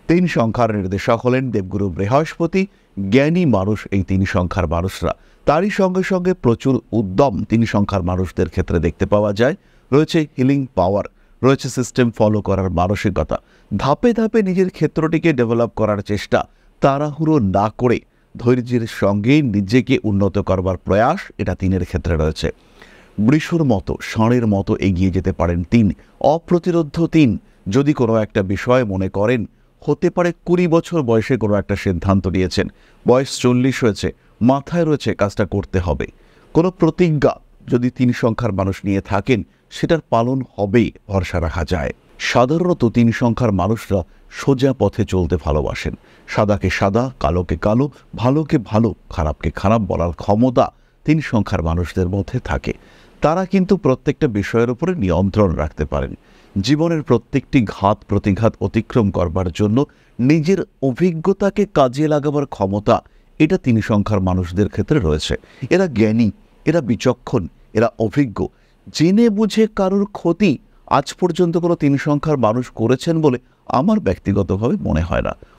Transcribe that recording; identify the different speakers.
Speaker 1: তিন সংখ্যার নির্দেশক হলেন দেবগুরু বৃহস্পতি। জ্ঞানী মানুষ এই তিন সংখ্যার মানুষরা। তারই সঙ্গে সঙ্গে প্রচুর উদ্যম তিন সংখ্যার মানুষদের ক্ষেত্রে দেখতে পাওয়া যায়। রয়েছে হিলিং পাওয়ার, রয়েছে সিস্টেম ফলো করার মানসিকতা, ধাপে ধাপে নিজের ক্ষেত্রটিকে ডেভেলপ করার চেষ্টা, তাড়াহুড়ো না করে ধৈর্যের সঙ্গে নিজেকে উন্নত করবার প্রয়াস, এটা তিনের ক্ষেত্রে রয়েছে। বৃষর মতো, ষাঁড়ের মতো এগিয়ে যেতে পারেন তিন। অপ্রতিরোধ্য তিন। যদি কোনো একটা বিষয় মনে করেন, হতে পারে 20 বছর বয়সে কোনো একটা সিদ্ধান্ত নিয়েছেন, বয়স 40 হয়েছে, মাথায় রয়েছে কাজটা করতে হবে। কোনো প্রতিজ্ঞা যদি তিন সংখ্যার মানুষ নিয়ে থাকেন, সেটার পালন হবেই ভরসা রাখা যায়। সাধারণত তিন সংখ্যার মানুষরা সোজা পথে চলতে ভালোবাসেন। সাদাকে সাদা, কালোকে কালো, ভালোকে ভালো, খারাপকে খারাপ বলার ক্ষমতা তিন সংখ্যার মানুষদের মধ্যে থাকে। তারা কিন্তু প্রত্যেকটা বিষয়ের উপরে নিয়ন্ত্রণ রাখতে পারেন। জীবনের প্রত্যেকটি ঘাত প্রতিঘাত অতিক্রম করবার জন্য নিজের অভিজ্ঞতাকে কাজে লাগাবার ক্ষমতা, এটা তিন সংখ্যার মানুষদের ক্ষেত্রে রয়েছে। এরা জ্ঞানী, এরা বিচক্ষণ, এরা অভিজ্ঞ। জেনে বুঝে কারোর ক্ষতি আজ পর্যন্ত কোনো তিন সংখ্যার মানুষ করেছেন বলে আমার ব্যক্তিগতভাবে মনে হয় না।